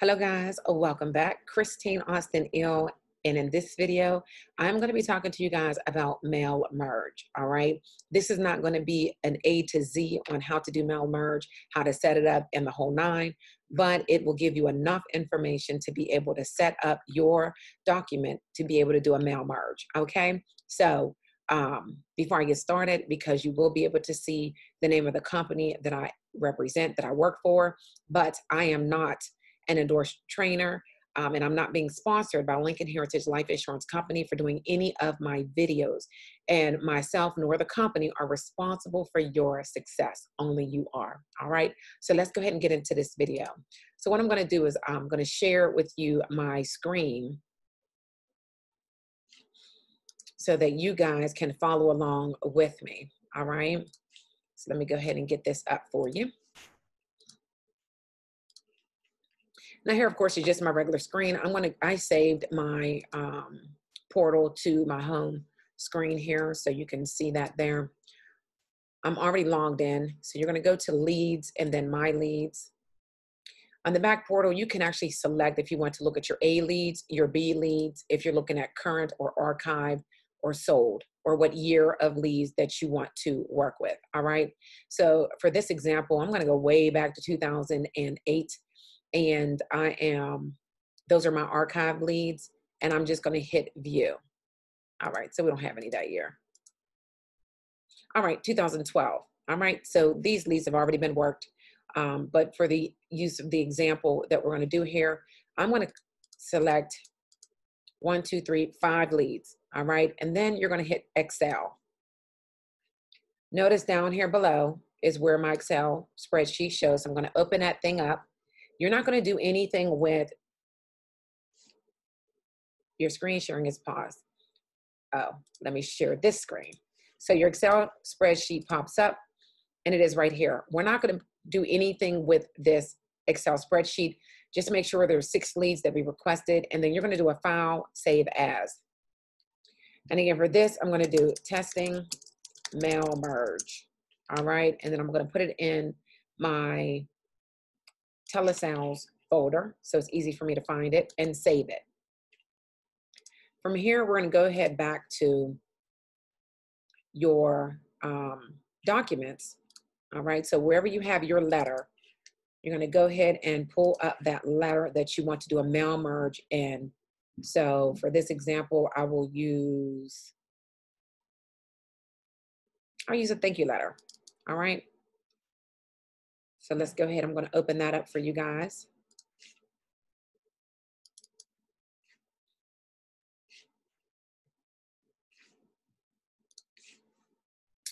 Hello guys, welcome back. Christine Austin Ill, and in this video, I'm going to be talking to you guys about mail merge, all right? This is not going to be an A to Z on how to do mail merge, how to set it up, and the whole nine, but it will give you enough information to be able to set up your document to be able to do a mail merge, okay? So before I get started, because you will be able to see the name of the company that I represent, that I work for, but I am not an endorsed trainer, and I'm not being sponsored by Lincoln Heritage Life Insurance Company for doing any of my videos. And myself nor the company are responsible for your success. Only you are. All right. So let's go ahead and get into this video. So what I'm going to do is I'm going to share with you my screen so that you guys can follow along with me. All right. So let me go ahead and get this up for you. Now here, of course, is just my regular screen. I saved my portal to my home screen here, so you can see that there. I'm already logged in. So you're gonna go to leads and then my leads. On the back portal, you can actually select if you want to look at your A leads, your B leads, if you're looking at current or archive or sold, or what year of leads that you want to work with, all right? So for this example, I'm gonna go way back to 2008. And those are my archive leads, and I'm just going to hit view. All right, so we don't have any that year. All right, 2012. All right, so these leads have already been worked, but for the use of the example that we're going to do here, I'm going to select 1, 2, 3, 5 leads. All right, and then you're going to hit Excel. Notice down here below is where my Excel spreadsheet shows. So I'm going to open that thing up. You're not going to do anything with your screen sharing is paused. Oh, let me share this screen. So your Excel spreadsheet pops up and it is right here. We're not going to do anything with this Excel spreadsheet. Just make sure there's 6 leads that we requested, and then you're going to do a file save as. And again, for this, I'm going to do testing mail merge. All right. And then I'm going to put it in my telesales folder, so it's easy for me to find it and save it. From here, we're going to go ahead back to your documents. All right, so wherever you have your letter, you're going to go ahead and pull up that letter that you want to do a mail merge in. So for this example, I'll use a thank you letter. All right. So let's go ahead. I'm going to open that up for you guys.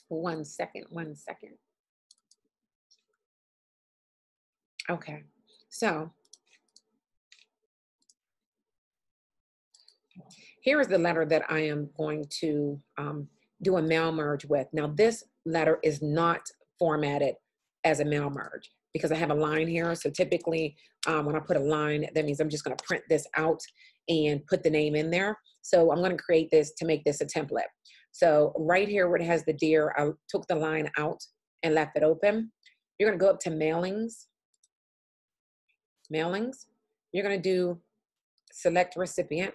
One second. Okay, so here is the letter that I am going to do a mail merge with. Now, this letter is not formatted as a mail merge because I have a line here. So typically when I put a line, that means I'm just going to print this out and put the name in there. So I'm going to create this to make this a template. So right here where it has the deer, I took the line out and left it open. You're going to go up to mailings. You're going to do select recipient.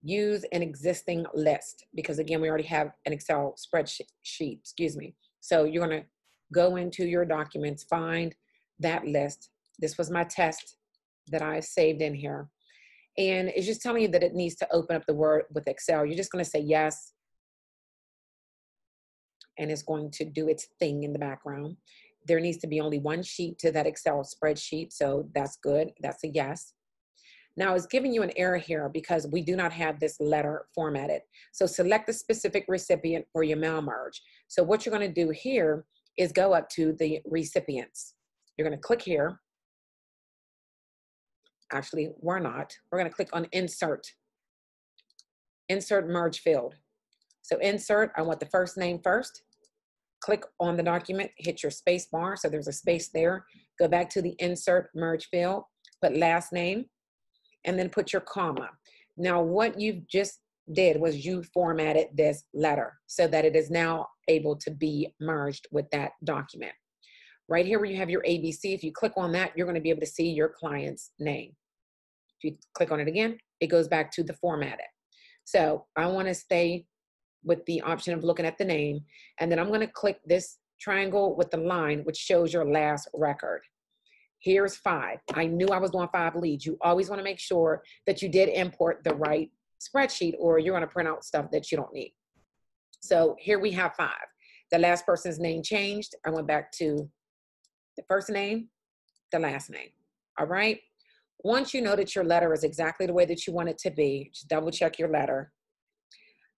Use an existing list, because again, we already have an Excel spreadsheet, excuse me. So you're going to go into your documents, find that list. This was my test that I saved in here. And it's just telling you that it needs to open up the Word with Excel. You're just going to say yes. And it's going to do its thing in the background. There needs to be only one sheet to that Excel spreadsheet. So that's good. That's a yes. Now it's giving you an error here because we do not have this letter formatted. So select the specific recipient for your mail merge. So what you're going to do here is go up to the recipients. You're going to click here. Actually, we're not. We're going to click on insert merge field. So insert, I want the first name first. Click on the document, hit your space bar. So there's a space there. Go back to the insert merge field, put last name, and then put your comma. Now what you just did was you formatted this letter so that it is now able to be merged with that document. Right here where you have your ABC, if you click on that, you're going to be able to see your client's name. If you click on it again, it goes back to the formatted. So I want to stay with the option of looking at the name. And then I'm going to click this triangle with the line, which shows your last record. Here's 5. I knew I was doing 5 leads. You always want to make sure that you did import the right spreadsheet, or you're going to print out stuff that you don't need. So here we have 5. The last person's name changed. I went back to the first name, the last name. All right. Once you know that your letter is exactly the way that you want it to be, just double check your letter.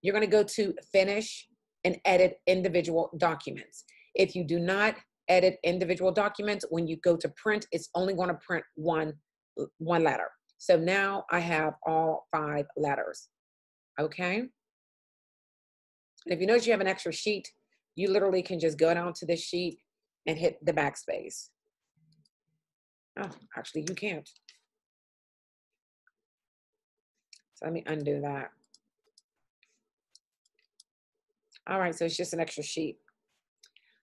You're going to go to finish and edit individual documents. If you do not edit individual documents, when you go to print, it's only going to print one letter. So now I have all 5 letters. Okay. And if you notice you have an extra sheet, you literally can just go down to this sheet and hit the backspace. Oh, actually you can't. So let me undo that. All right, so it's just an extra sheet.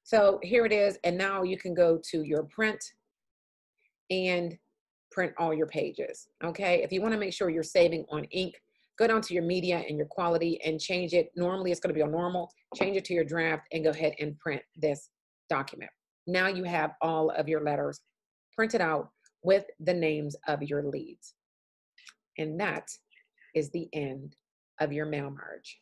So here it is, and now you can go to your print and print all your pages, okay? If you wanna make sure you're saving on ink, go down to your media and your quality and change it. Normally it's gonna be on normal, change it to your draft and go ahead and print this document. Now you have all of your letters printed out with the names of your leads. And that is the end of your mail merge.